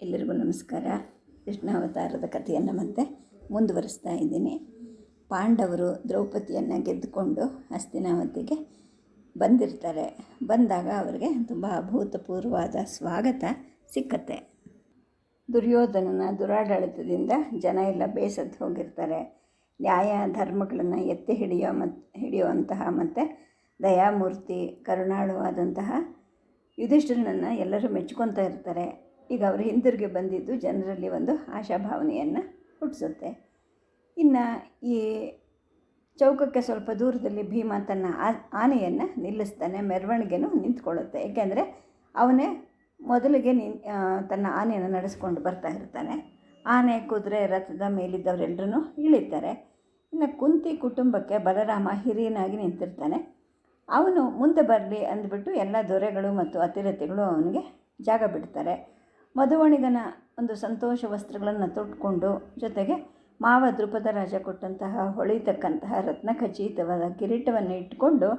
ಎಲ್ಲರಿಗೂ ನಮಸ್ಕಾರ. ಕೃಷ್ಣಾವತಾರದ ಕಥೆಯನ್ನು ಮತ್ತೆ ಮುಂದುವರಿಸ್ತಾ ಇದ್ದೀನಿ. ಪಾಂಡವರು ದ್ರೌಪದಿಯನ್ನು ಗೆದ್ದುಕೊಂಡು ಹಸ್ತಿನಾವತಿಗೆ ಬಂದಿರ್ತಾರೆ. ಬಂದಾಗ ಅವರಿಗೆ ತುಂಬ ಅಭೂತಪೂರ್ವವಾದ ಸ್ವಾಗತ ಸಿಕ್ಕತ್ತೆ. ದುರ್ಯೋಧನನ ದುರಾಡಳಿತದಿಂದ ಜನ ಎಲ್ಲ ಬೇಸತ್ತು ಹೋಗಿರ್ತಾರೆ. ನ್ಯಾಯ ಧರ್ಮಗಳನ್ನು ಎತ್ತಿ ಹಿಡಿಯುವಂತಹ ಮತ್ತು ದಯಾಮೂರ್ತಿ ಕರುಣಾಳುವಾದಂತಹ ಯುಧಿಷ್ಠಿರನನ್ನು ಎಲ್ಲರೂ ಮೆಚ್ಕೊತಾ ಇರ್ತಾರೆ. ಈಗ ಅವರು ಹಿಂದಿರುಗಿ ಬಂದಿದ್ದು ಜನರಲ್ಲಿ ಒಂದು ಆಶಾಭಾವನೆಯನ್ನು ಹುಟ್ಟಿಸುತ್ತೆ. ಇನ್ನು ಈ ಚೌಕಕ್ಕೆ ಸ್ವಲ್ಪ ದೂರದಲ್ಲಿ ಭೀಮ ತನ್ನ ಆನೆಯನ್ನು ನಿಲ್ಲಿಸ್ತಾನೆ. ಮೆರವಣಿಗೆನೂ ನಿಂತ್ಕೊಳ್ಳುತ್ತೆ. ಏಕೆಂದರೆ ಅವನೇ ಮೊದಲಿಗೆ ತನ್ನ ಆನೆಯನ್ನು ನಡೆಸ್ಕೊಂಡು ಬರ್ತಾ ಇರ್ತಾನೆ. ಆನೆ, ಕುದುರೆ, ರಥದ ಮೇಲಿದ್ದವರೆಲ್ಲರೂ ಇಳಿತಾರೆ. ಇನ್ನು ಕುಂತಿ ಕುಟುಂಬಕ್ಕೆ ಬಲರಾಮ ಹಿರಿಯನಾಗಿ ನಿಂತಿರ್ತಾನೆ. ಅವನು ಮುಂದೆ ಬರಲಿ ಅಂದ್ಬಿಟ್ಟು ಎಲ್ಲ ದೊರೆಗಳು ಮತ್ತು ಅತಿರಥಿಗಳು ಅವನಿಗೆ ಜಾಗ ಬಿಡ್ತಾರೆ. ಮಧುವಣಿಗನ ಒಂದು ಸಂತೋಷ ವಸ್ತ್ರಗಳನ್ನು ತೊಟ್ಕೊಂಡು, ಜೊತೆಗೆ ಮಾವ ದ್ರುಪದ ರಾಜ ಕೊಟ್ಟಂತಹ ಹೊಳಿತಕ್ಕಂತಹ ರತ್ನಖಚಿತವಾದ ಕಿರೀಟವನ್ನು ಇಟ್ಟುಕೊಂಡು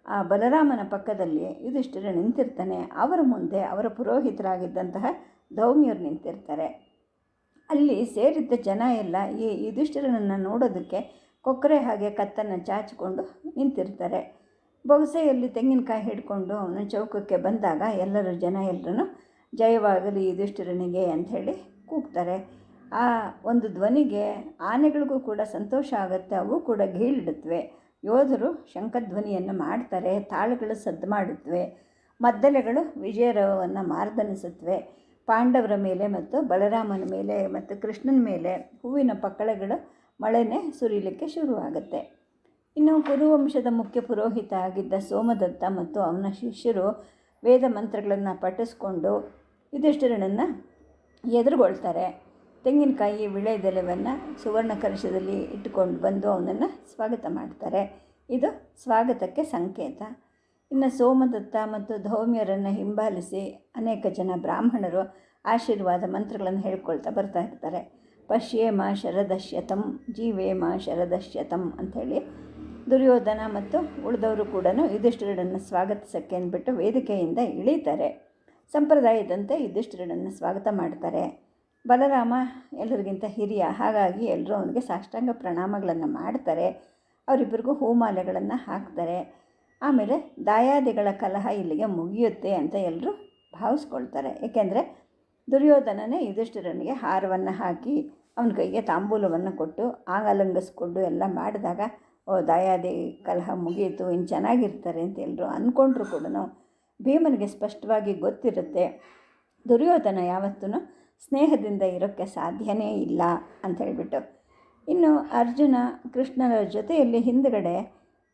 ಆ ಬಲರಾಮನ ಪಕ್ಕದಲ್ಲಿ ಯುಧಿಷ್ಠಿರ ನಿಂತಿರ್ತಾನೆ. ಅವರ ಮುಂದೆ ಅವರ ಪುರೋಹಿತರಾಗಿದ್ದಂತಹ ಧೌಮ್ಯರು ನಿಂತಿರ್ತಾರೆ. ಅಲ್ಲಿ ಸೇರಿದ್ದ ಜನ ಎಲ್ಲ ಈ ಯುಧಿಷ್ಠಿರನನ್ನು ನೋಡೋದಕ್ಕೆ ಕೊಕ್ಕರೆ ಹಾಗೆ ಕತ್ತನ್ನು ಚಾಚಿಕೊಂಡು ನಿಂತಿರ್ತಾರೆ. ಬೊಗಸೆಯಲ್ಲಿ ತೆಂಗಿನಕಾಯಿ ಹಿಡ್ಕೊಂಡು ಅವನ ಚೌಕಕ್ಕೆ ಬಂದಾಗ ಎಲ್ಲರೂ ಜಯವಾಗಲಿ ಯುಧಿಷ್ಠಿರನಿಗೆ ಅಂಥೇಳಿ ಕೂಗ್ತಾರೆ. ಆ ಒಂದು ಧ್ವನಿಗೆ ಆನೆಗಳಿಗೂ ಕೂಡ ಸಂತೋಷ ಆಗುತ್ತೆ. ಅವು ಕೂಡ ಗೀಳಿಡುತ್ತವೆ. ಯೋಧರು ಶಂಖಧ್ವನಿಯನ್ನು ಮಾಡ್ತಾರೆ. ತಾಳಗಳು ಸದ್ದು ಮಾಡುತ್ತವೆ. ಮದ್ದಲೆಗಳು ವಿಜಯರವವನ್ನು ಮಾರ್ದನಿಸುತ್ತವೆ. ಪಾಂಡವರ ಮೇಲೆ ಮತ್ತು ಬಲರಾಮನ ಮೇಲೆ ಮತ್ತು ಕೃಷ್ಣನ ಮೇಲೆ ಹೂವಿನ ಪಕ್ಕಳೆಗಳು ಮಳೆನೇ ಸುರಿಲಿಕ್ಕೆ ಶುರುವಾಗುತ್ತೆ. ಇನ್ನು ಕುರುವಂಶದ ಮುಖ್ಯ ಪುರೋಹಿತ ಆಗಿದ್ದ ಸೋಮದತ್ತ ಮತ್ತು ಅವನ ಶಿಷ್ಯರು ವೇದ ಮಂತ್ರಗಳನ್ನು ಪಠಿಸ್ಕೊಂಡು ಯುಧಿಷ್ಠಿರನನ್ನು ಎದುರುಗೊಳ್ತಾರೆ. ತೆಂಗಿನಕಾಯಿ ವಿಳೆದೆಲೆವನ್ನು ಸುವರ್ಣ ಕಲಶದಲ್ಲಿ ಇಟ್ಟುಕೊಂಡು ಬಂದು ಅವನನ್ನು ಸ್ವಾಗತ ಮಾಡ್ತಾರೆ. ಇದು ಸ್ವಾಗತಕ್ಕೆ ಸಂಕೇತ. ಇನ್ನು ಸೋಮದತ್ತ ಮತ್ತು ಧೌಮ್ಯರನ್ನು ಹಿಂಬಾಲಿಸಿ ಅನೇಕ ಜನ ಬ್ರಾಹ್ಮಣರು ಆಶೀರ್ವಾದ ಮಂತ್ರಗಳನ್ನು ಹೇಳ್ಕೊಳ್ತಾ ಬರ್ತಾ ಇರ್ತಾರೆ. ಪಶ್ಯೇಮ ಶರದಶ್ಯತಂ ಜೀವೇಮ ಶರದಶ್ಯತಂ ಅಂಥೇಳಿ ದುರ್ಯೋಧನ ಮತ್ತು ಉಳಿದವರು ಕೂಡ ಯುಧಿಷ್ಠಿರನನ್ನು ಸ್ವಾಗತಿಸೋಕ್ಕೆ ಅಂದ್ಬಿಟ್ಟು ವೇದಿಕೆಯಿಂದ ಇಳೀತಾರೆ. ಸಂಪ್ರದಾಯದಂತೆ ಯುಧಿಷ್ಠಿರನನ್ನು ಸ್ವಾಗತ ಮಾಡ್ತಾರೆ. ಬಲರಾಮ ಎಲ್ಲರಿಗಿಂತ ಹಿರಿಯ, ಹಾಗಾಗಿ ಎಲ್ಲರೂ ಅವನಿಗೆ ಸಾಷ್ಟಾಂಗ ಪ್ರಣಾಮಗಳನ್ನು ಮಾಡ್ತಾರೆ. ಅವರಿಬ್ಬರಿಗೂ ಹೂಮಾಲೆಗಳನ್ನು ಹಾಕ್ತಾರೆ. ಆಮೇಲೆ ದಾಯಾದಿಗಳ ಕಲಹ ಇಲ್ಲಿಗೆ ಮುಗಿಯುತ್ತೆ ಅಂತ ಎಲ್ಲರೂ ಭಾವಿಸ್ಕೊಳ್ತಾರೆ. ಏಕೆಂದರೆ ದುರ್ಯೋಧನನೇ ಯುಧಿಷ್ಠಿರನಿಗೆ ಹಾರವನ್ನು ಹಾಕಿ ಅವನ ಕೈಗೆ ತಾಂಬೂಲವನ್ನು ಕೊಟ್ಟು ಆಂಗಲಂಗಿಸ್ಕೊಂಡು ಎಲ್ಲ ಮಾಡಿದಾಗ ದಾಯಾದಿ ಕಲಹ ಮುಗಿಯಿತು, ಇನ್ನು ಚೆನ್ನಾಗಿರ್ತಾರೆ ಅಂತ ಎಲ್ಲರೂ ಅಂದ್ಕೊಂಡ್ರು ಕೂಡ ಭೀಮನಿಗೆ ಸ್ಪಷ್ಟವಾಗಿ ಗೊತ್ತಿರುತ್ತೆ ದುರ್ಯೋಧನ ಯಾವತ್ತೂ ಸ್ನೇಹದಿಂದ ಇರೋಕ್ಕೆ ಸಾಧ್ಯನೇ ಇಲ್ಲ ಅಂಥೇಳ್ಬಿಟ್ಟು. ಇನ್ನು ಅರ್ಜುನ ಕೃಷ್ಣನ ಜೊತೆಯಲ್ಲಿ ಹಿಂದುಗಡೆ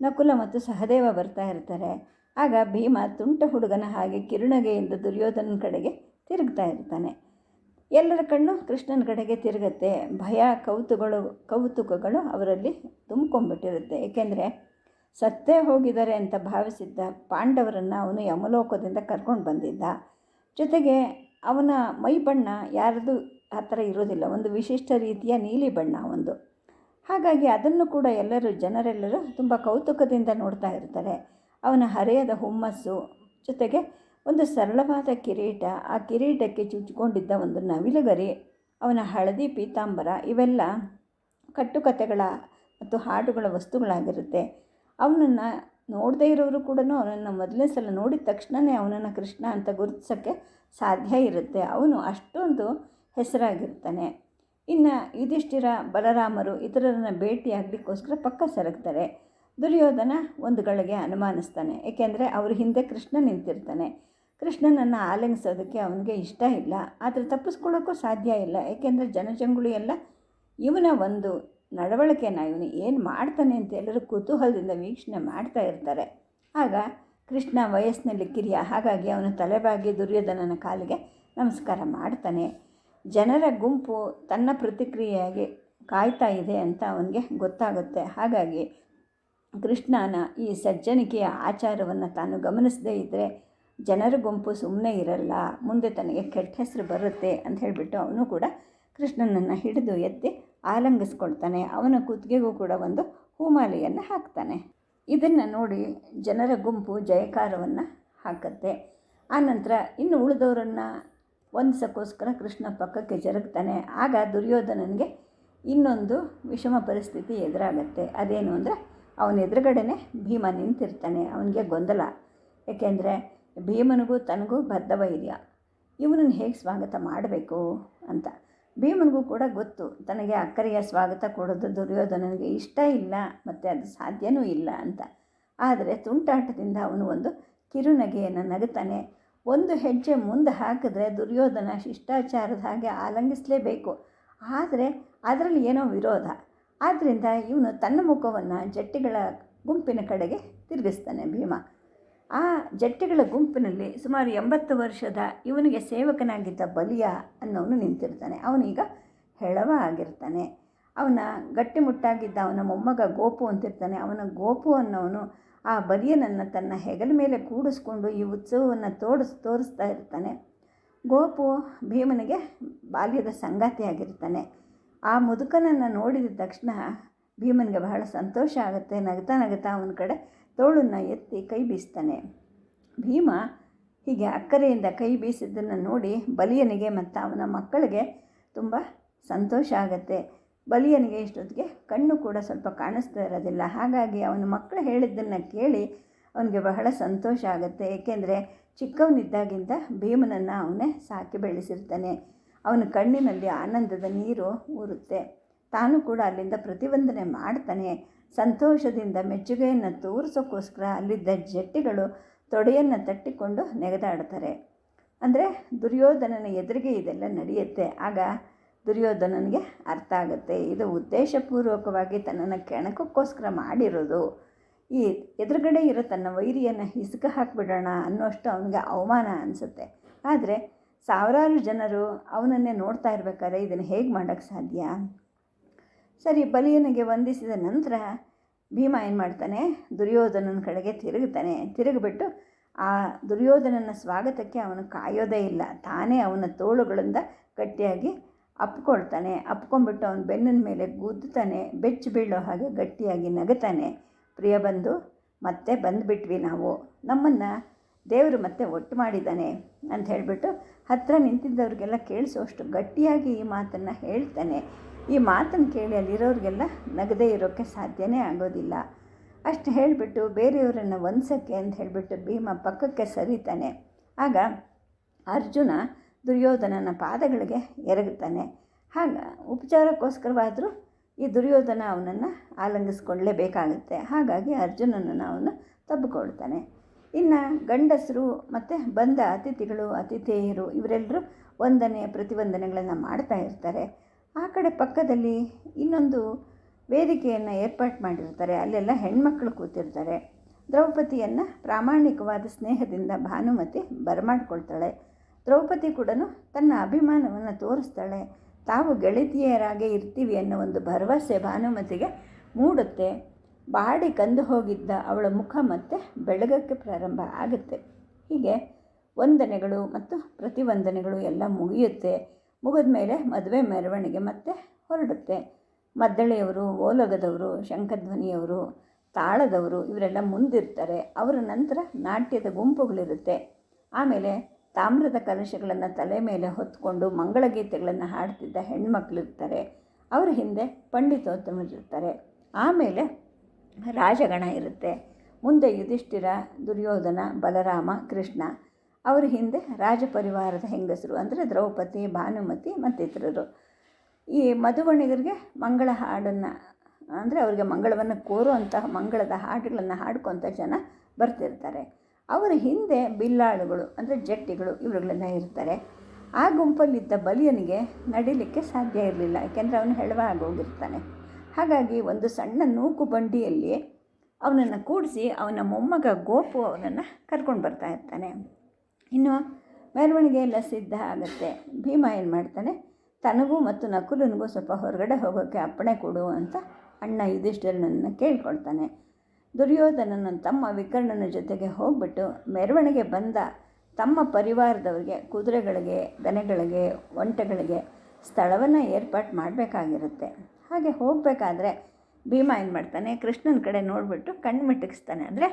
ನಕುಲ ಮತ್ತು ಸಹದೇವ ಬರ್ತಾ ಇರ್ತಾರೆ. ಆಗ ಭೀಮ ತುಂಟ ಹುಡುಗನ ಹಾಗೆ ಕಿರುನಗೆಯಿಂದ ದುರ್ಯೋಧನನ ಕಡೆಗೆ ತಿರುಗ್ತಾ ಇರ್ತಾನೆ. ಎಲ್ಲರ ಕಣ್ಣು ಕೃಷ್ಣನ ಕಡೆಗೆ ತಿರುಗುತ್ತೆ. ಭಯ ಕೌತುಕಗಳು ಅವರಲ್ಲಿ ತುಂಬ್ಕೊಂಡ್ಬಿಟ್ಟಿರುತ್ತೆ. ಏಕೆಂದರೆ ಸತ್ತೇ ಹೋಗಿದ್ದಾರೆ ಅಂತ ಭಾವಿಸಿದ್ದ ಪಾಂಡವರನ್ನು ಅವನು ಯಮಲೋಕದಿಂದ ಕರ್ಕೊಂಡು ಬಂದಿದ್ದ. ಜೊತೆಗೆ ಅವನ ಮೈ ಬಣ್ಣ ಯಾರದು ಆ ಥರ ಇರೋದಿಲ್ಲ, ಒಂದು ವಿಶಿಷ್ಟ ರೀತಿಯ ನೀಲಿ ಬಣ್ಣ ಒಂದು. ಹಾಗಾಗಿ ಅದನ್ನು ಕೂಡ ಜನರೆಲ್ಲರೂ ತುಂಬ ಕೌತುಕದಿಂದ ನೋಡ್ತಾ ಇರ್ತಾರೆ. ಅವನ ಹರೆಯದ ಹುಮ್ಮಸ್ಸು, ಜೊತೆಗೆ ಒಂದು ಸರಳವಾದ ಕಿರೀಟ, ಆ ಕಿರೀಟಕ್ಕೆ ಚುಚ್ಚಿಕೊಂಡಿದ್ದ ಒಂದು ನವಿಲುಗರಿ, ಅವನ ಹಳದಿ ಪೀತಾಂಬರ, ಇವೆಲ್ಲ ಕಟ್ಟುಕತೆಗಳ ಮತ್ತು ಹಾಡುಗಳ ವಸ್ತುಗಳಾಗಿರುತ್ತೆ. ಅವನನ್ನು ನೋಡದೇ ಇರೋರು ಕೂಡ ಅವನನ್ನು ಮೊದಲನೇ ಸಲ ನೋಡಿದ ತಕ್ಷಣವೇ ಅವನನ್ನು ಕೃಷ್ಣ ಅಂತ ಗುರುತಿಸೋಕ್ಕೆ ಸಾಧ್ಯ ಇರುತ್ತೆ. ಅವನು ಅಷ್ಟೊಂದು ಹೆಸರಾಗಿರ್ತಾನೆ. ಇನ್ನು ಯುಧಿಷ್ಠಿರ, ಬಲರಾಮರು ಇತರರನ್ನು ಭೇಟಿಯಾಗಲಿಕ್ಕೋಸ್ಕರ ಪಕ್ಕ ಸರಗ್ತಾರೆ. ದುರ್ಯೋಧನ ಒಂದು ಗಳಿಗೆ ಅನುಮಾನಿಸ್ತಾನೆ. ಏಕೆಂದರೆ ಅವ್ರ ಹಿಂದೆ ಕೃಷ್ಣ ನಿಂತಿರ್ತಾನೆ. ಕೃಷ್ಣನನ್ನು ಆಲಿಂಗಿಸೋದಕ್ಕೆ ಅವನಿಗೆ ಇಷ್ಟ ಇಲ್ಲ, ಆದರೆ ತಪ್ಪಿಸ್ಕೊಳ್ಳೋಕ್ಕೂ ಸಾಧ್ಯ ಇಲ್ಲ. ಏಕೆಂದರೆ ಜನಜಂಗುಳಿ ಎಲ್ಲ ಇವನ ಒಂದು ನಡವಳಿಕೆನ, ಇವನು ಏನು ಮಾಡ್ತಾನೆ ಅಂತ ಎಲ್ಲರೂ ಕುತೂಹಲದಿಂದ ವೀಕ್ಷಣೆ ಮಾಡ್ತಾ ಇರ್ತಾರೆ. ಆಗ ಕೃಷ್ಣ ವಯಸ್ಸಿನಲ್ಲಿ ಕಿರಿಯ, ಹಾಗಾಗಿ ಅವನು ತಲೆಬಾಗಿ ದುರ್ಯೋಧನನ ಕಾಲಿಗೆ ನಮಸ್ಕಾರ ಮಾಡ್ತಾನೆ. ಜನರ ಗುಂಪು ತನ್ನ ಪ್ರತಿಕ್ರಿಯೆಯಾಗಿ ಕಾಯ್ತಾ ಇದೆ ಅಂತ ಅವನಿಗೆ ಗೊತ್ತಾಗುತ್ತೆ. ಹಾಗಾಗಿ ಕೃಷ್ಣನ ಈ ಸಜ್ಜನಿಕೆಯ ಆಚಾರವನ್ನು ತಾನು ಗಮನಿಸದೇ ಇದ್ದರೆ ಜನರ ಗುಂಪು ಸುಮ್ಮನೆ ಇರಲ್ಲ, ಮುಂದೆ ತನಗೆ ಕೆಟ್ಟ ಹೆಸರು ಬರುತ್ತೆ ಅಂತ ಹೇಳಿಬಿಟ್ಟು ಅವನು ಕೂಡ ಕೃಷ್ಣನನ್ನು ಹಿಡಿದು ಎತ್ತಿ ಆಲಂಗಿಸ್ಕೊಳ್ತಾನೆ. ಅವನ ಕುತ್ತಿಗೆಗೂ ಕೂಡ ಒಂದು ಹೂಮಾಲೆಯನ್ನು ಹಾಕ್ತಾನೆ. ಇದನ್ನು ನೋಡಿ ಜನರ ಗುಂಪು ಜಯಕಾರವನ್ನು ಹಾಕತ್ತೆ. ಆನಂತರ ಇನ್ನು ಉಳಿದವರನ್ನು ಒಂದ್ಸಕ್ಕೋಸ್ಕರ ಕೃಷ್ಣ ಪಕ್ಕಕ್ಕೆ ಜರುಗ್ತಾನೆ. ಆಗ ದುರ್ಯೋಧನನಿಗೆ ಇನ್ನೊಂದು ವಿಷಮ ಪರಿಸ್ಥಿತಿ ಎದುರಾಗತ್ತೆ. ಅದೇನು ಅಂದರೆ ಅವನ ಎದುರುಗಡೆನೇ ಭೀಮ ನಿಂತಿರ್ತಾನೆ. ಅವನಿಗೆ ಗೊಂದಲ, ಏಕೆಂದರೆ ಭೀಮನಿಗೂ ತನಗೂ ಬದ್ಧ ವೈರ್ಯ. ಇವನನ್ನು ಹೇಗೆ ಸ್ವಾಗತ ಮಾಡಬೇಕು ಅಂತ. ಭೀಮನಿಗೂ ಕೂಡ ಗೊತ್ತು, ತನಗೆ ಅಕ್ಕರೆಯ ಸ್ವಾಗತ ಕೊಡೋದು ದುರ್ಯೋಧನನಿಗೆ ಇಷ್ಟ ಇಲ್ಲ ಮತ್ತು ಅದು ಸಾಧ್ಯವೂ ಇಲ್ಲ ಅಂತ. ಆದರೆ ತುಂಟಾಟದಿಂದ ಅವನು ಒಂದು ಕಿರುನಗೆಯನ್ನು ನಗುತ್ತಾನೆ. ಒಂದು ಹೆಜ್ಜೆ ಮುಂದೆ ಹಾಕಿದ್ರೆ ದುರ್ಯೋಧನ ಶಿಷ್ಟಾಚಾರದ ಹಾಗೆ ಆಲಂಗಿಸಲೇಬೇಕು. ಆದರೆ ಅದರಲ್ಲಿ ಏನೋ ವಿರೋಧ. ಆದ್ದರಿಂದ ಇವನು ತನ್ನ ಮುಖವನ್ನು ಜಟ್ಟಿಗಳ ಗುಂಪಿನ ಕಡೆಗೆ ತಿರುಗಿಸ್ತಾನೆ ಭೀಮ. ಆ ಜಟ್ಟಿಗಳ ಗುಂಪಿನಲ್ಲಿ ಸುಮಾರು 80 ವರ್ಷದ ಇವನಿಗೆ ಸೇವಕನಾಗಿದ್ದ ಬಲಿಯ ಅನ್ನೋನು ನಿಂತಿರ್ತಾನೆ. ಅವನೀಗ ಹೆಳವ ಆಗಿರ್ತಾನೆ. ಅವನ ಗಟ್ಟಿಮುಟ್ಟಾಗಿದ್ದ ಅವನ ಮೊಮ್ಮಗ ಗೋಪು ಅಂತಿರ್ತಾನೆ. ಅವನ ಗೋಪು ಅನ್ನೋನು ಆ ಬಲಿಯನನ್ನು ತನ್ನ ಹೆಗಲ ಮೇಲೆ ಕೂಡಿಸ್ಕೊಂಡು ಈ ಉತ್ಸವವನ್ನು ತೋರಿಸ್ತಾ ಇರ್ತಾನೆ. ಗೋಪು ಭೀಮನಿಗೆ ಬಾಲ್ಯದ ಸಂಗಾತಿಯಾಗಿರ್ತಾನೆ. ಆ ಮುದುಕನನ್ನು ನೋಡಿದ ತಕ್ಷಣ ಭೀಮನಿಗೆ ಬಹಳ ಸಂತೋಷ ಆಗುತ್ತೆ. ನಗ್ತಾ ನಗ್ತಾ ಅವನ ಕಡೆ ತೋಳನ್ನು ಎತ್ತಿ ಕೈ ಬೀಸ್ತಾನೆ. ಭೀಮ ಹೀಗೆ ಅಕ್ಕರೆಯಿಂದ ಕೈ ಬೀಸಿದ್ದನ್ನು ನೋಡಿ ಬಲಿಯನಿಗೆ ಮತ್ತು ಅವನ ಮಕ್ಕಳಿಗೆ ತುಂಬ ಸಂತೋಷ ಆಗುತ್ತೆ. ಬಲಿಯನಿಗೆ ಇಷ್ಟೊತ್ತಿಗೆ ಕಣ್ಣು ಕೂಡ ಸ್ವಲ್ಪ ಕಾಣಿಸ್ತಾ ಇರೋದಿಲ್ಲ. ಹಾಗಾಗಿ ಅವನ ಮಕ್ಕಳು ಹೇಳಿದ್ದನ್ನು ಕೇಳಿ ಅವನಿಗೆ ಬಹಳ ಸಂತೋಷ ಆಗುತ್ತೆ. ಏಕೆಂದರೆ ಚಿಕ್ಕವನಿದ್ದಾಗಿಂದ ಭೀಮನನ್ನು ಅವನೇ ಸಾಕಿ ಬೆಳೆಸಿರ್ತಾನೆ. ಅವನ ಕಣ್ಣಿನಲ್ಲಿ ಆನಂದದ ನೀರು ಊರುತ್ತೆ. ತಾನು ಕೂಡ ಅಲ್ಲಿಂದ ಪ್ರತಿವಂದನೆ ಮಾಡ್ತಾನೆ. ಸಂತೋಷದಿಂದ ಮೆಚ್ಚುಗೆಯನ್ನು ತೋರಿಸೋಕ್ಕೋಸ್ಕರ ಅಲ್ಲಿದ್ದ ಜಟ್ಟಿಗಳು ತೊಡೆಯನ್ನು ತಟ್ಟಿಕೊಂಡು ನೆಗೆದಾಡ್ತಾರೆ. ಅಂದರೆ ದುರ್ಯೋಧನನ ಎದುರಿಗೆ ಇದೆಲ್ಲ ನಡೆಯುತ್ತೆ. ಆಗ ದುರ್ಯೋಧನನಿಗೆ ಅರ್ಥ ಆಗುತ್ತೆ, ಇದು ಉದ್ದೇಶಪೂರ್ವಕವಾಗಿ ತನ್ನನ್ನು ಕೆಣಕಕ್ಕೋಸ್ಕರ ಮಾಡಿರೋದು. ಈ ಎದುರುಗಡೆ ಇರೋ ತನ್ನ ವೈರಿಯನ್ನು ಹಿಸುಕ ಹಾಕಿಬಿಡೋಣ ಅನ್ನೋಷ್ಟು ಅವನಿಗೆ ಅವಮಾನ ಅನಿಸುತ್ತೆ. ಆದರೆ ಸಾವಿರಾರು ಜನರು ಅವನನ್ನೇ ನೋಡ್ತಾ ಇರ್ಬೇಕಾದ್ರೆ ಇದನ್ನು ಹೇಗೆ ಮಾಡೋಕ್ಕೆ ಸಾಧ್ಯ? ಸರಿ, ಬಲಿಯನಿಗೆ ವಂದಿಸಿದ ನಂತರ ಭೀಮ ಏನು ಮಾಡ್ತಾನೆ, ದುರ್ಯೋಧನನ ಕಡೆಗೆ ತಿರುಗಿಬಿಟ್ಟು ಆ ದುರ್ಯೋಧನನ ಸ್ವಾಗತಕ್ಕೆ ಅವನು ಕಾಯೋದೇ ಇಲ್ಲ. ತಾನೇ ಅವನ ತೋಳುಗಳಿಂದ ಗಟ್ಟಿಯಾಗಿ ಅಪ್ಕೊಂಡ್ಬಿಟ್ಟು ಅವನ ಬೆನ್ನಿನ ಮೇಲೆ ಗುದ್ದುತ್ತಾನೆ. ಬೆಚ್ಚಿ ಬೀಳೋ ಹಾಗೆ ಗಟ್ಟಿಯಾಗಿ ನಗುತ್ತಾನೆ. ಪ್ರಿಯ ಬಂಧು, ಮತ್ತೆ ಬಂದುಬಿಟ್ವಿ ನಾವು, ನಮ್ಮನ್ನು ದೇವರು ಮತ್ತೆ ಒಟ್ಟು ಮಾಡಿದ್ದಾನೆ ಅಂತ ಹೇಳಿಬಿಟ್ಟು ಹತ್ತಿರ ನಿಂತಿದ್ದವ್ರಿಗೆಲ್ಲ ಕೇಳಿಸೋಷ್ಟು ಗಟ್ಟಿಯಾಗಿ ಈ ಮಾತನ್ನು ಹೇಳ್ತಾನೆ. ಈ ಮಾತನ್ನು ಕೇಳಿ ಅಲ್ಲಿರೋರಿಗೆಲ್ಲ ನಗದೇ ಇರೋಕ್ಕೆ ಸಾಧ್ಯನೇ ಆಗೋದಿಲ್ಲ. ಅಷ್ಟು ಹೇಳಿಬಿಟ್ಟು ಬೇರೆಯವರನ್ನು ವಂದಿಸೋಕ್ಕೆ ಅಂತ ಹೇಳಿಬಿಟ್ಟು ಭೀಮ ಪಕ್ಕಕ್ಕೆ ಸರಿತಾನೆ. ಆಗ ಅರ್ಜುನ ದುರ್ಯೋಧನನ ಪಾದಗಳಿಗೆ ಎರಗುತ್ತಾನೆ. ಉಪಚಾರಕ್ಕೋಸ್ಕರವಾದರೂ ಈ ದುರ್ಯೋಧನ ಅವನನ್ನು ಆಲಂಗಿಸ್ಕೊಳ್ಳಲೇಬೇಕಾಗುತ್ತೆ. ಹಾಗಾಗಿ ಅರ್ಜುನನನ್ನು ಅವನು ತಬ್ಬಿಕೊಳ್ತಾನೆ. ಇನ್ನು ಗಂಡಸರು ಮತ್ತು ಬಂದ ಅತಿಥೇಯರು ಇವರೆಲ್ಲರೂ ವಂದನೆ ಪ್ರತಿವಂದನೆಗಳನ್ನು ಮಾಡ್ತಾ ಇರ್ತಾರೆ. ಆ ಕಡೆ ಪಕ್ಕದಲ್ಲಿ ಇನ್ನೊಂದು ವೇದಿಕೆಯನ್ನು ಏರ್ಪಾಡು ಮಾಡಿರ್ತಾರೆ. ಅಲ್ಲೆಲ್ಲ ಹೆಣ್ಮಕ್ಳು ಕೂತಿರ್ತಾರೆ. ದ್ರೌಪದಿಯನ್ನು ಪ್ರಾಮಾಣಿಕವಾದ ಸ್ನೇಹದಿಂದ ಭಾನುಮತಿ ಬರಮಾಡ್ಕೊಳ್ತಾಳೆ. ದ್ರೌಪದಿ ಕೂಡ ತನ್ನ ಅಭಿಮಾನವನ್ನು ತೋರಿಸ್ತಾಳೆ. ತಾವು ಗೆಳತಿಯರಾಗೇ ಇರ್ತೀವಿ ಅನ್ನೋ ಒಂದು ಭರವಸೆ ಭಾನುಮತಿಗೆ ಮೂಡುತ್ತೆ. ಬಾಡಿ ಕಂದು ಹೋಗಿದ್ದ ಅವಳ ಮುಖ ಮತ್ತೆ ಬೆಳಗಕ್ಕೆ ಪ್ರಾರಂಭ ಆಗುತ್ತೆ. ಹೀಗೆ ವಂದನೆಗಳು ಮತ್ತು ಪ್ರತಿವಂದನೆಗಳು ಎಲ್ಲ ಮುಗಿಯುತ್ತೆ. ಮುಗಿದ ಮೇಲೆ ಮದುವೆ ಮೆರವಣಿಗೆ ಮತ್ತೆ ಹೊರಡುತ್ತೆ. ಮದ್ದಳೆಯವರು, ಓಲಗದವರು, ಶಂಖಧ್ವನಿಯವರು, ತಾಳದವರು ಇವರೆಲ್ಲ ಮುಂದಿರ್ತಾರೆ. ಅವರ ನಂತರ ನಾಟ್ಯದ ಗುಂಪುಗಳಿರುತ್ತೆ. ಆಮೇಲೆ ತಾಮ್ರದ ಕಲಶಗಳನ್ನು ತಲೆ ಮೇಲೆ ಹೊತ್ಕೊಂಡು ಮಂಗಳಗೀತೆಗಳನ್ನು ಹಾಡ್ತಿದ್ದ ಹೆಣ್ಮಕ್ಳಿರ್ತಾರೆ. ಅವರ ಹಿಂದೆ ಪಂಡಿತೋತ್ತಮರಿರ್ತಾರೆ. ಆಮೇಲೆ ರಾಜಗಣ ಇರುತ್ತೆ. ಮುಂದೆ ಯುಧಿಷ್ಠಿರ, ದುರ್ಯೋಧನ, ಬಲರಾಮ, ಕೃಷ್ಣ. ಅವರ ಹಿಂದೆ ರಾಜಪರಿವಾರದ ಹೆಂಗಸರು ಅಂದರೆ ದ್ರೌಪದಿ, ಭಾನುಮತಿ ಮತ್ತಿತರರು. ಈ ಮಧುವಣಿಗರಿಗೆ ಮಂಗಳ ಹಾಡನ್ನು ಅಂದರೆ ಅವರಿಗೆ ಮಂಗಳವನ್ನು ಕೋರುವಂತಹ ಮಂಗಳದ ಹಾಡುಗಳನ್ನು ಹಾಡ್ಕೊತ ಜನ ಬರ್ತಿರ್ತಾರೆ. ಅವರ ಹಿಂದೆ ಬಿಲ್ಲಾಳುಗಳು ಅಂದರೆ ಜಟ್ಟಿಗಳು ಇವರುಗಳೆಲ್ಲ ಇರ್ತಾರೆ. ಆ ಗುಂಪಲ್ಲಿದ್ದ ಬಲಿಯನಿಗೆ ನಡಿಲಿಕ್ಕೆ ಸಾಧ್ಯ ಇರಲಿಲ್ಲ, ಯಾಕೆಂದರೆ ಅವನು ಹೆಳವ ಆಗೋಗಿರ್ತಾನೆ. ಹಾಗಾಗಿ ಒಂದು ಸಣ್ಣ ನೂಕು ಬಂಡಿಯಲ್ಲಿ ಅವನನ್ನು ಕೂಡಿಸಿ ಅವನ ಮೊಮ್ಮಗ ಗೋಪು ಅವನನ್ನು ಕರ್ಕೊಂಡು ಬರ್ತಾ ಇರ್ತಾನೆ. ಇನ್ನು ಮೆರವಣಿಗೆ ಎಲ್ಲ ಸಿದ್ಧ ಆಗುತ್ತೆ. ಭೀಮ ಏನು ಮಾಡ್ತಾನೆ, ತನಗೂ ಮತ್ತು ನಕುಲನಿಗೂ ಸ್ವಲ್ಪ ಹೊರಗಡೆ ಹೋಗೋಕ್ಕೆ ಅಪ್ಪಣೆ ಕೊಡು ಅಂತ ಅಣ್ಣ ಯುಧಿಷ್ಠಿರನನ್ನು ಕೇಳ್ಕೊಳ್ತಾನೆ. ದುರ್ಯೋಧನನ ತಮ್ಮ ವಿಕರ್ಣನ ಜೊತೆಗೆ ಹೋಗ್ಬಿಟ್ಟು ಮೆರವಣಿಗೆ ಬಂದ ತಮ್ಮ ಪರಿವಾರದವರಿಗೆ ಕುದುರೆಗಳಿಗೆ, ದನಗಳಿಗೆ, ಒಂಟೆಗಳಿಗೆ ಸ್ಥಳವನ್ನು ಏರ್ಪಾಡು ಮಾಡಬೇಕಾಗಿರುತ್ತೆ. ಹಾಗೆ ಹೋಗಬೇಕಾದ್ರೆ ಭೀಮ ಏನು ಮಾಡ್ತಾನೆ, ಕೃಷ್ಣನ ಕಡೆ ನೋಡಿಬಿಟ್ಟು ಕಣ್ಣು ಮಿಟಕಿಸ್ತಾನೆ. ಅಂದರೆ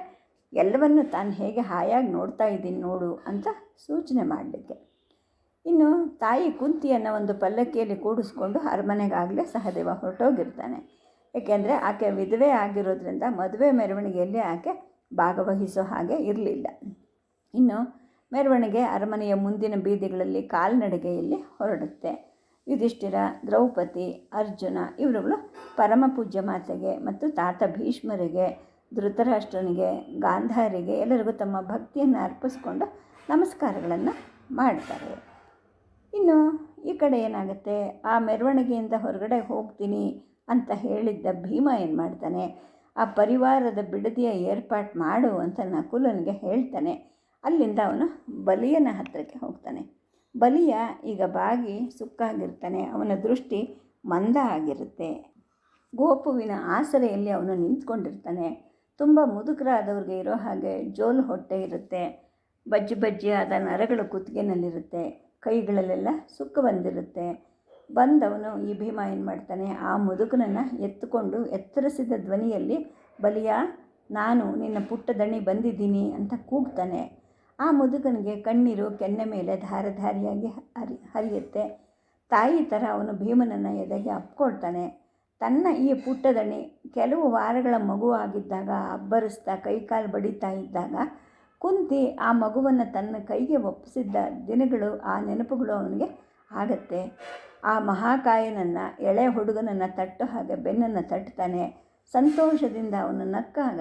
ಎಲ್ಲವನ್ನು ತಾನು ಹೇಗೆ ಹಾಯಾಗಿ ನೋಡ್ತಾ ಇದ್ದೀನಿ ನೋಡು ಅಂತ ಸೂಚನೆ ಮಾಡಲಿಕ್ಕೆ. ಇನ್ನು ತಾಯಿ ಕುಂತಿಯನ್ನು ಒಂದು ಪಲ್ಲಕ್ಕಿಯಲ್ಲಿ ಕೂಡಿಸ್ಕೊಂಡು ಅರಮನೆಗಾಗಲೇ ಸಹದೇವ ಹೊರಟೋಗಿರ್ತಾನೆ. ಏಕೆಂದರೆ ಆಕೆ ವಿಧವೆ ಆಗಿರೋದ್ರಿಂದ ಮದುವೆ ಮೆರವಣಿಗೆಯಲ್ಲಿ ಆಕೆ ಭಾಗವಹಿಸೋ ಹಾಗೆ ಇರಲಿಲ್ಲ. ಇನ್ನು ಮೆರವಣಿಗೆ ಅರಮನೆಯ ಮುಂದಿನ ಬೀದಿಗಳಲ್ಲಿ ಕಾಲ್ನಡಿಗೆಯಲ್ಲಿ ಹೊರಡುತ್ತೆ. ಯುಧಿಷ್ಠಿರ, ದ್ರೌಪದಿ, ಅರ್ಜುನ ಇವರುಗಳು ಪರಮ ಪೂಜ್ಯ ಮಾತೆಗೆ ಮತ್ತು ತಾತ ಭೀಷ್ಮರಿಗೆ, ಧೃತರಾಷ್ಟ್ರನಿಗೆ, ಗಾಂಧಾರಿಗೆ ಎಲ್ಲರಿಗೂ ತಮ್ಮ ಭಕ್ತಿಯನ್ನು ಅರ್ಪಿಸ್ಕೊಂಡು ನಮಸ್ಕಾರಗಳನ್ನು ಮಾಡ್ತಾರೆ. ಇನ್ನು ಈ ಕಡೆ ಏನಾಗುತ್ತೆ, ಆ ಮೆರವಣಿಗೆಯಿಂದ ಹೊರಗಡೆ ಹೋಗ್ತೀನಿ ಅಂತ ಹೇಳಿದ್ದ ಭೀಮ ಏನು ಮಾಡ್ತಾನೆ, ಆ ಪರಿವಾರದ ಬಿಡದಿಯ ಏರ್ಪಾಟ್ ಮಾಡು ಅಂತ ನಕುಲನಿಗೆ ಹೇಳ್ತಾನೆ. ಅಲ್ಲಿಂದ ಅವನು ಬಲಿಯನ ಹತ್ತಿರಕ್ಕೆ ಹೋಗ್ತಾನೆ. ಬಲಿಯ ಈಗ ಬಾಗಿ ಸುಕ್ಕಾಗಿರ್ತಾನೆ. ಅವನ ದೃಷ್ಟಿ ಮಂದ ಆಗಿರುತ್ತೆ. ಗೋಪುವಿನ ಆಸರೆಯಲ್ಲಿ ಅವನು ನಿಂತ್ಕೊಂಡಿರ್ತಾನೆ. ತುಂಬ ಮುದುಕರಾದವ್ರಿಗೆ ಇರೋ ಹಾಗೆ ಜೋಲು ಹೊಟ್ಟೆ ಇರುತ್ತೆ. ಬಜ್ಜಿಯಾದ ನರಗಳು ಕುತ್ತಿಗೆನಲ್ಲಿರುತ್ತೆ. ಕೈಗಳಲ್ಲೆಲ್ಲ ಸುಕ್ಕ ಬಂದಿರುತ್ತೆ. ಬಂದವನು ಈ ಭೀಮ ಏನು ಮಾಡ್ತಾನೆ, ಆ ಮುದುಕನನ್ನು ಎತ್ತುಕೊಂಡು ಎತ್ತರಿಸಿದ ಧ್ವನಿಯಲ್ಲಿ, ಬಲಿಯ, ನಾನು ನಿನ್ನ ಪುಟ್ಟ ದಣಿ ಬಂದಿದ್ದೀನಿ ಅಂತ ಕೂಗ್ತಾನೆ. ಆ ಮುದುಕನಿಗೆ ಕಣ್ಣೀರು ಕೆನ್ನೆ ಮೇಲೆ ಧಾರಿಯಾಗಿ ಹರಿಯುತ್ತೆ. ತಾಯಿ ಥರ ಅವನು ಭೀಮನನ್ನು ಎದೆಗೆ ಅಪ್ಕೊಳ್ತಾನೆ. ತನ್ನ ಈ ಪುಟ್ಟ ದಣಿ ಕೆಲವು ವಾರಗಳ ಮಗು ಆಗಿದ್ದಾಗ ಅಬ್ಬರಿಸ್ತಾ ಕೈಕಾಲು ಬಡಿತಾ ಇದ್ದಾಗ ಕುಂತಿ ಆ ಮಗುವನ್ನು ತನ್ನ ಕೈಗೆ ಒಪ್ಪಿಸಿದ್ದ ದಿನಗಳು, ಆ ನೆನಪುಗಳು ಅವನಿಗೆ ಆಗತ್ತೆ. ಆ ಮಹಾಕಾಯನನ್ನು, ಎಳೆ ಹುಡುಗನನ್ನು ತಟ್ಟೋ ಹಾಗೆ ಬೆನ್ನನ್ನು ತಟ್ತಾನೆ. ಸಂತೋಷದಿಂದ ಅವನು ನಕ್ಕಾಗ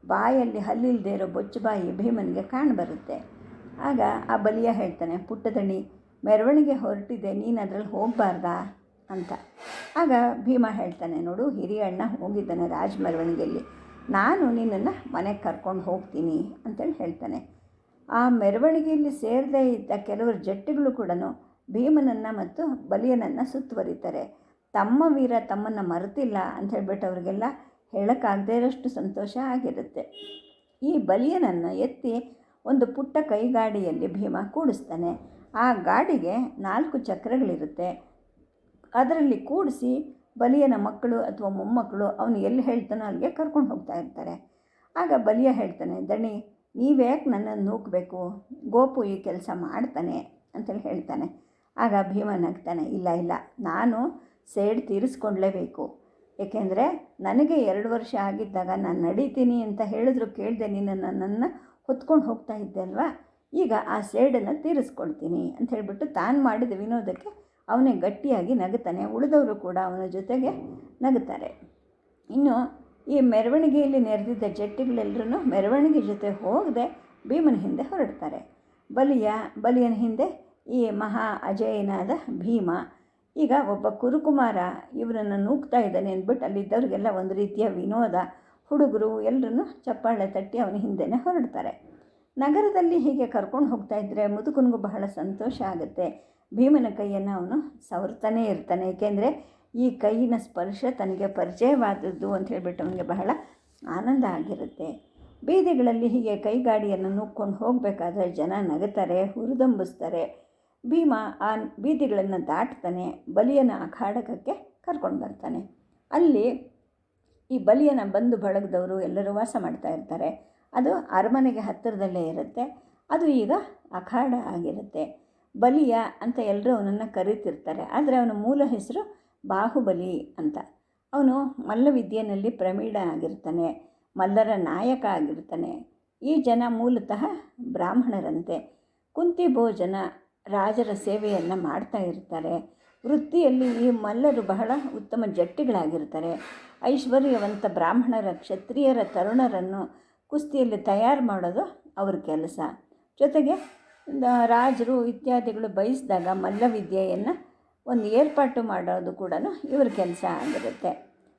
ಬಾಯಲ್ಲಿ ಹಲ್ಲಿಲ್ಲದೆ ಇರೋ ಬೊಚ್ಚುಬಾಯಿ ಭೀಮನಿಗೆ ಕಾಣಬರುತ್ತೆ. ಆಗ ಆ ಬಲಿಯ ಹೇಳ್ತಾನೆ, ಪುಟ್ಟದಣಿ, ಮೆರವಣಿಗೆ ಹೊರಟಿದೆ, ನೀನು ಅದರಲ್ಲಿ ಹೋಗಬಾರ್ದಾ ಅಂತ. ಆಗ ಭೀಮ ಹೇಳ್ತಾನೆ, ನೋಡು, ಹಿರಿಯ ಅಣ್ಣ ಹೋಗಿದ್ದಾನೆ ರಾಜ ಮೆರವಣಿಗೆಯಲ್ಲಿ, ನಾನು ನಿನ್ನನ್ನು ಮನೆಗೆ ಕರ್ಕೊಂಡು ಹೋಗ್ತೀನಿ ಅಂತೇಳಿ ಹೇಳ್ತಾನೆ. ಆ ಮೆರವಣಿಗೆಯಲ್ಲಿ ಸೇರದೇ ಇದ್ದ ಕೆಲವರು ಜಟ್ಟಿಗಳು ಕೂಡ ಭೀಮನನ್ನು ಮತ್ತು ಬಲಿಯನನ್ನು ಸುತ್ತುವರಿತಾರೆ. ತಮ್ಮ ವೀರ ತಮ್ಮನ್ನು ಮರೆತಿಲ್ಲ ಅಂತ ಹೇಳ್ಬಿಟ್ಟು ಅವರಿಗೆಲ್ಲ ಹೇಳೋಕ್ಕಾಗದೇ ಇರೋಷ್ಟು ಸಂತೋಷ ಆಗಿರುತ್ತೆ. ಈ ಬಲಿಯನನ್ನು ಎತ್ತಿ ಒಂದು ಪುಟ್ಟ ಕೈಗಾಡಿಯಲ್ಲಿ ಭೀಮ ಕೂಡಿಸ್ತಾನೆ. ಆ ಗಾಡಿಗೆ 4 ಚಕ್ರಗಳಿರುತ್ತೆ. ಅದರಲ್ಲಿ ಕೂಡಿಸಿ ಬಲಿಯನ ಮಕ್ಕಳು ಅಥವಾ ಮೊಮ್ಮಕ್ಕಳು ಅವನು ಎಲ್ಲಿ ಹೇಳ್ತಾನೋ ಅಲ್ಲಿಗೆ ಕರ್ಕೊಂಡು ಹೋಗ್ತಾ ಇರ್ತಾರೆ. ಆಗ ಬಲಿಯ ಹೇಳ್ತಾನೆ, ದಣಿ, ನೀವ್ಯಾಕೆ ನನ್ನನ್ನು ನೂಕಬೇಕು, ಗೋಪು ಈ ಕೆಲಸ ಮಾಡ್ತಾನೆ ಅಂತೇಳಿ ಹೇಳ್ತಾನೆ. ಆಗ ಭೀಮ ನಗ್ತಾನೆ, ಇಲ್ಲ, ನಾನು ಸೇಡು ತೀರಿಸ್ಕೊಳ್ಲೇಬೇಕು. ಏಕೆಂದರೆ ನನಗೆ 2 ವರ್ಷ ಆಗಿದ್ದಾಗ ನಾನು ನಡೀತೀನಿ ಅಂತ ಹೇಳಿದ್ರು ಕೇಳದೆ ನೀನು ನನ್ನನ್ನು ಹೊತ್ಕೊಂಡು ಹೋಗ್ತಾ ಇದ್ದೆ ಅಲ್ವಾ, ಈಗ ಆ ಸೇಡನ್ನು ತೀರಿಸ್ಕೊಳ್ತೀನಿ ಅಂತ ಹೇಳಿಬಿಟ್ಟು ತಾನು ಮಾಡಿದ ವಿನೋದಕ್ಕೆ ಅವನೇ ಗಟ್ಟಿಯಾಗಿ ನಗುತ್ತಾನೆ. ಉಳಿದವರು ಕೂಡ ಅವನ ಜೊತೆಗೆ ನಗುತ್ತಾರೆ. ಇನ್ನು ಈ ಮೆರವಣಿಗೆಯಲ್ಲಿ ನೆರೆದಿದ್ದ ಜಟ್ಟಿಗಳೆಲ್ಲರೂ ಮೆರವಣಿಗೆ ಜೊತೆ ಹೋಗದೆ ಭೀಮನ ಹಿಂದೆ ಹೊರಡ್ತಾರೆ. ಬಲಿಯನ ಹಿಂದೆ ಈ ಮಹಾ ಅಜೇಯನಾದ ಭೀಮ. ಈಗ ಒಬ್ಬ ಕುರುಕುಮಾರ ಇವರನ್ನು ನೂಗ್ತಾ ಇದ್ದಾನೆ ಅಂದ್ಬಿಟ್ಟು ಅಲ್ಲಿದ್ದವ್ರಿಗೆಲ್ಲ ಒಂದು ರೀತಿಯ ವಿನೋದ. ಹುಡುಗರು ಎಲ್ಲರೂ ಚಪ್ಪಾಳೆ ತಟ್ಟಿ ಅವನ ಹಿಂದೆನೇ ಹೊರಡ್ತಾರೆ. ನಗರದಲ್ಲಿ ಹೀಗೆ ಕರ್ಕೊಂಡು ಹೋಗ್ತಾ ಇದ್ದರೆ ಮುದುಕನಿಗೂ ಬಹಳ ಸಂತೋಷ ಆಗುತ್ತೆ. ಭೀಮನ ಕೈಯನ್ನು ಅವನು ಸವರ್ತಾನೇ ಇರ್ತಾನೆ. ಏಕೆಂದರೆ ಈ ಕೈಯಿನ ಸ್ಪರ್ಶ ತನಗೆ ಪರಿಚಯವಾದದ್ದು ಅಂತ ಹೇಳಿಬಿಟ್ಟು ಅವನಿಗೆ ಬಹಳ ಆನಂದ ಆಗಿರುತ್ತೆ. ಬೀದಿಗಳಲ್ಲಿ ಹೀಗೆ ಕೈಗಾಡಿಯನ್ನು ನೂಕ್ಕೊಂಡು ಹೋಗಬೇಕಾದ್ರೆ ಜನ ನಗುತ್ತಾರೆ, ಹುರಿದಂಬಿಸ್ತಾರೆ. ಭೀಮ ಆ ಬೀದಿಗಳನ್ನು ದಾಟ್ತಾನೆ. ಬಲಿಯನ ಅಖಾಡಕಕ್ಕೆ ಕರ್ಕೊಂಡು ಬರ್ತಾನೆ. ಅಲ್ಲಿ ಈ ಬಲಿಯನ ಬಂಧು ಬಳಗದವರು ಎಲ್ಲರೂ ವಾಸ ಮಾಡ್ತಾ ಇರ್ತಾರೆ. ಅದು ಅರಮನೆಗೆ ಹತ್ತಿರದಲ್ಲೇ ಇರುತ್ತೆ. ಅದು ಈಗ ಅಖಾಡ ಆಗಿರುತ್ತೆ. ಬಲಿಯ ಅಂತ ಎಲ್ಲರೂ ಅವನನ್ನು ಕರೀತಿರ್ತಾರೆ. ಆದರೆ ಅವನ ಮೂಲ ಹೆಸರು ಬಾಹುಬಲಿ ಅಂತ. ಅವನು ಮಲ್ಲವಿದ್ಯೆಯಲ್ಲಿ ಪ್ರವೀಣ ಆಗಿರ್ತಾನೆ, ಮಲ್ಲರ ನಾಯಕ ಆಗಿರ್ತಾನೆ. ಈ ಜನ ಮೂಲತಃ ಬ್ರಾಹ್ಮಣರಂತೆ. ಕುಂತಿ ಭೋಜನ ರಾಜರ ಸೇವೆಯನ್ನು ಮಾಡ್ತಾ ಇರ್ತಾರೆ. ವೃತ್ತಿಯಲ್ಲಿ ಈ ಮಲ್ಲರು ಬಹಳ ಉತ್ತಮ ಜಟ್ಟಿಗಳಾಗಿರ್ತಾರೆ. ಐಶ್ವರ್ಯವಂತ ಬ್ರಾಹ್ಮಣರ, ಕ್ಷತ್ರಿಯರ ತರುಣರನ್ನು ಕುಸ್ತಿಯಲ್ಲಿ ತಯಾರು ಮಾಡೋದು ಅವ್ರ ಕೆಲಸ. ಜೊತೆಗೆ ರಾಜರು ಇತ್ಯಾದಿಗಳು ಬಯಸಿದಾಗ ಮಲ್ಲವಿದ್ಯೆಯನ್ನು ಒಂದು ಏರ್ಪಾಟು ಮಾಡೋದು ಕೂಡ ಇವ್ರ ಕೆಲಸ ಆಗಿರುತ್ತೆ.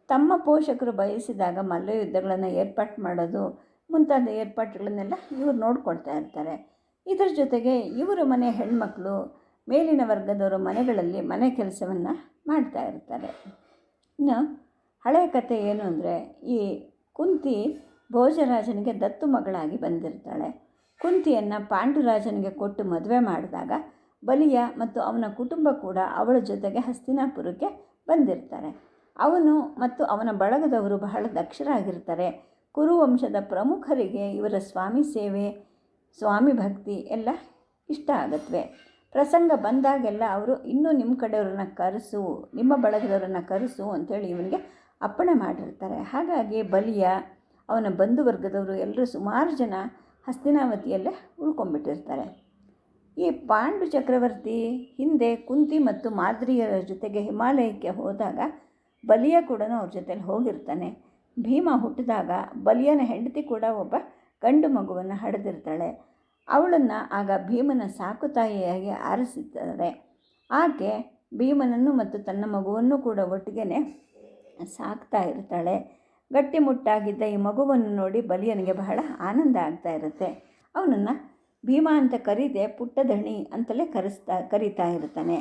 ತಮ್ಮ ಪೋಷಕರು ಬಯಸಿದಾಗ ಮಲ್ಲಯುದ್ಧಗಳನ್ನು ಏರ್ಪಾಟು ಮಾಡೋದು ಮುಂತಾದ ಏರ್ಪಾಟುಗಳನ್ನೆಲ್ಲ ಇವರು ನೋಡ್ಕೊಳ್ತಾ ಇರ್ತಾರೆ. ಇದರ ಜೊತೆಗೆ ಇವರು ಮನೆ ಹೆಣ್ಮಕ್ಳು ಮೇಲಿನ ವರ್ಗದವರು ಮನೆಗಳಲ್ಲಿ ಮನೆ ಕೆಲಸವನ್ನು ಮಾಡ್ತಾ ಇರ್ತಾರೆ. ಇನ್ನು ಹಳೆಯ ಕಥೆ ಏನು ಅಂದರೆ, ಈ ಕುಂತಿ ಭೋಜರಾಜನಿಗೆ ದತ್ತು ಮಗಳಾಗಿ ಬಂದಿರ್ತಾಳೆ. ಕುಂತಿಯನ್ನು ಪಾಂಡುರಾಜನಿಗೆ ಕೊಟ್ಟು ಮದುವೆ ಮಾಡಿದಾಗ ಬಲಿಯ ಮತ್ತು ಅವನ ಕುಟುಂಬ ಕೂಡ ಅವಳ ಜೊತೆಗೆ ಹಸ್ತಿನಾಪುರಕ್ಕೆ ಬಂದಿರ್ತಾರೆ. ಅವನು ಮತ್ತು ಅವನ ಬಳಗದವರು ಬಹಳ ದಕ್ಷರಾಗಿರ್ತಾರೆ. ಕುರುವಂಶದ ಪ್ರಮುಖರಿಗೆ ಇವರ ಸ್ವಾಮಿ ಸೇವೆ, ಸ್ವಾಮಿ ಭಕ್ತಿ ಎಲ್ಲ ಇಷ್ಟ ಆಗತ್ವೆ. ಪ್ರಸಂಗ ಬಂದಾಗೆಲ್ಲ ಅವರು ಇನ್ನೂ ನಿಮ್ಮ ಕಡೆಯವ್ರನ್ನ ಕರೆಸು, ನಿಮ್ಮ ಬಳಗದವ್ರನ್ನ ಕರೆಸು ಅಂಥೇಳಿ ಇವನಿಗೆ ಅಪ್ಪಣೆ ಮಾಡಿರ್ತಾರೆ. ಹಾಗಾಗಿ ಬಲಿಯ, ಅವನ ಬಂಧುವರ್ಗದವರು ಎಲ್ಲರೂ ಸುಮಾರು ಜನ ಹಸ್ತಿನಾವತಿಯಲ್ಲೇ ಉಳ್ಕೊಂಡ್ಬಿಟ್ಟಿರ್ತಾರೆ. ಈ ಪಾಂಡು ಚಕ್ರವರ್ತಿ ಹಿಂದೆ ಕುಂತಿ ಮತ್ತು ಮಾದ್ರಿಯರ ಜೊತೆಗೆ ಹಿಮಾಲಯಕ್ಕೆ ಹೋದಾಗ ಬಲಿಯ ಕೂಡ ಅವ್ರ ಜೊತೆಲಿ ಹೋಗಿರ್ತಾನೆ. ಭೀಮ ಹುಟ್ಟಿದಾಗ ಬಲಿಯನ ಹೆಂಡತಿ ಕೂಡ ಒಬ್ಬ ಗಂಡು ಮಗುವನ್ನು ಹಡೆದಿರ್ತಾಳೆ. ಅವಳನ್ನು ಆಗ ಭೀಮನ ಸಾಕು ತಾಯಿಯಾಗಿ ಆರಿಸಿದ್ದಾರೆ. ಆಕೆ ಭೀಮನನ್ನು ಮತ್ತು ತನ್ನ ಮಗುವನ್ನು ಕೂಡ ಒಟ್ಟಿಗೆ ಸಾಕ್ತಾ ಇರ್ತಾಳೆ. ಗಟ್ಟಿಮುಟ್ಟಾಗಿದ್ದ ಈ ಮಗುವನ್ನು ನೋಡಿ ಬಲಿಯನಿಗೆ ಬಹಳ ಆನಂದ ಆಗ್ತಾ ಇರುತ್ತೆ. ಅವನನ್ನು ಭೀಮ ಅಂತ ಕರೀದೆ ಪುಟ್ಟದಣಿ ಅಂತಲೇ ಕರೀತಾ ಇರ್ತಾನೆ.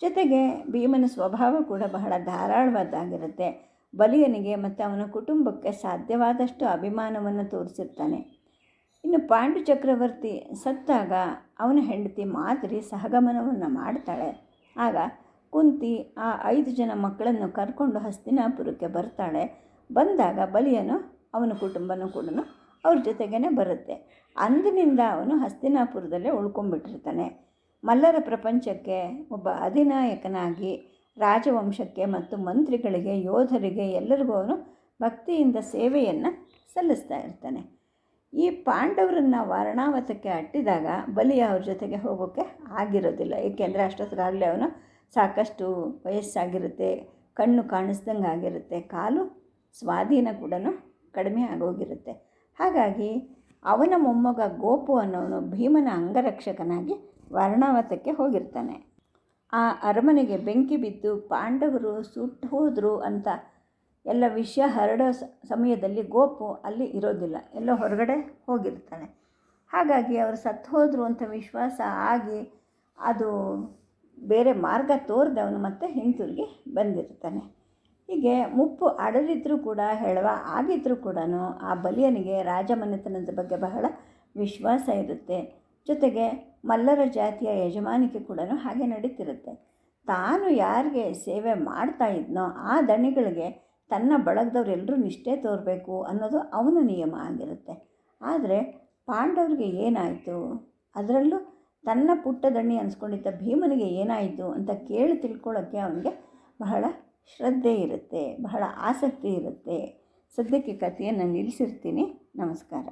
ಜೊತೆಗೆ ಭೀಮನ ಸ್ವಭಾವ ಕೂಡ ಬಹಳ ಧಾರಾಳವಾದಾಗಿರುತ್ತೆ. ಬಲಿಯನಿಗೆ ಮತ್ತು ಅವನ ಕುಟುಂಬಕ್ಕೆ ಸಾಧ್ಯವಾದಷ್ಟು ಅಭಿಮಾನವನ್ನು ತೋರಿಸಿರ್ತಾನೆ. ಇನ್ನು ಪಾಂಡು ಚಕ್ರವರ್ತಿ ಸತ್ತಾಗ ಅವನ ಹೆಂಡತಿ ಮಾದ್ರಿ ಸಹಗಮನವನ್ನು ಮಾಡ್ತಾಳೆ. ಆಗ ಕುಂತಿ ಆ 5 ಜನ ಮಕ್ಕಳನ್ನು ಕರ್ಕೊಂಡು ಹಸ್ತಿನಾಪುರಕ್ಕೆ ಬರ್ತಾಳೆ. ಬಂದಾಗ ಬಲಿಯನು ಅವನ ಕುಟುಂಬನೂ ಕೂಡ ಅವ್ರ ಜೊತೆಗೇ ಬರುತ್ತೆ. ಅಂದಿನಿಂದ ಅವನು ಹಸ್ತಿನಾಪುರದಲ್ಲೇ ಉಳ್ಕೊಂಡ್ಬಿಟ್ಟಿರ್ತಾನೆ. ಮಲ್ಲರ ಪ್ರಪಂಚಕ್ಕೆ ಒಬ್ಬ ಅಧಿನಾಯಕನಾಗಿ ರಾಜವಂಶಕ್ಕೆ ಮತ್ತು ಮಂತ್ರಿಗಳಿಗೆ, ಯೋಧರಿಗೆ ಎಲ್ಲರಿಗೂ ಅವನು ಭಕ್ತಿಯಿಂದ ಸೇವೆಯನ್ನು ಸಲ್ಲಿಸ್ತಾ ಇರ್ತಾನೆ. ಈ ಪಾಂಡವರನ್ನು ವಾರಣಾವತಕ್ಕೆ ಅಟ್ಟಿದಾಗ ಬಲಿಯ ಅವ್ರ ಜೊತೆಗೆ ಹೋಗೋಕ್ಕೆ ಆಗಿರೋದಿಲ್ಲ. ಏಕೆಂದರೆ ಅಷ್ಟೊತ್ತಿಗಾಗಲೇ ಅವನು ಸಾಕಷ್ಟು ವಯಸ್ಸಾಗಿರುತ್ತೆ, ಕಣ್ಣು ಕಾಣಿಸ್ದಂಗೆ ಆಗಿರುತ್ತೆ, ಕಾಲು ಸ್ವಾಧೀನ ಕೂಡ ಕಡಿಮೆ ಆಗೋಗಿರುತ್ತೆ. ಹಾಗಾಗಿ ಅವನ ಮೊಮ್ಮಗ ಗೋಪು ಅನ್ನೋನು ಭೀಮನ ಅಂಗರಕ್ಷಕನಾಗಿ ವಾರಣಾವತಕ್ಕೆ ಹೋಗಿರ್ತಾನೆ. ಆ ಅರಮನೆಗೆ ಬೆಂಕಿ ಬಿದ್ದು ಪಾಂಡವರು ಸುಟ್ಟು ಹೋದರು ಅಂತ ಎಲ್ಲ ವಿಷಯ ಹರಡೋ ಸಮಯದಲ್ಲಿ ಗೋಪು ಅಲ್ಲಿ ಇರೋದಿಲ್ಲ, ಎಲ್ಲೋ ಹೊರಗಡೆ ಹೋಗಿರ್ತಾನೆ. ಹಾಗಾಗಿ ಅವರು ಸತ್ತು ಹೋದರು ಅಂತ ವಿಶ್ವಾಸ ಆಗಿ ಅದು ಬೇರೆ ಮಾರ್ಗ ತೋರದೆ ಅವನು ಮತ್ತೆ ಹಿಂತಿರುಗಿ ಬಂದಿರ್ತಾನೆ. ಹೀಗೆ ಮುಪ್ಪು ಅಡಲಿದ್ರೂ ಕೂಡ, ಹೆಳವ ಆಗಿದ್ರೂ ಕೂಡ ಆ ಬಲಿಯನಿಗೆ ರಾಜಮನೆತನದ ಬಗ್ಗೆ ಬಹಳ ವಿಶ್ವಾಸ ಇರುತ್ತೆ. ಜೊತೆಗೆ ಮಲ್ಲರ ಜಾತಿಯ ಯಜಮಾನಿಕೆ ಕೂಡ ಹಾಗೆ ನಡೀತಿರುತ್ತೆ. ತಾನು ಯಾರಿಗೆ ಸೇವೆ ಮಾಡ್ತಾ ಇದ್ನೋ ಆ ದಣಿಗಳಿಗೆ ತನ್ನ ಬಳಗದವರೆಲ್ಲರೂ ನಿಷ್ಠೆ ತೋರಬೇಕು ಅನ್ನೋದು ಅವನ ನಿಯಮ ಆಗಿರುತ್ತೆ. ಆದರೆ ಪಾಂಡವರಿಗೆ ಏನಾಯಿತು, ಅದರಲ್ಲೂ ತನ್ನ ಪುಟ್ಟ ದಣಿ ಅನಿಸ್ಕೊಂಡಿದ್ದ ಭೀಮನಿಗೆ ಏನಾಯಿತು ಅಂತ ಕೇಳಿ ತಿಳ್ಕೊಳ್ಳೋಕ್ಕೆ ಅವನಿಗೆ ಬಹಳ ಶ್ರದ್ಧೆ ಇರುತ್ತೆ, ಬಹಳ ಆಸಕ್ತಿ ಇರುತ್ತೆ. ಸದ್ಯಕ್ಕೆ ಕಥೆಯನ್ನು ನಿಲ್ಲಿಸಿರ್ತೀನಿ. ನಮಸ್ಕಾರ.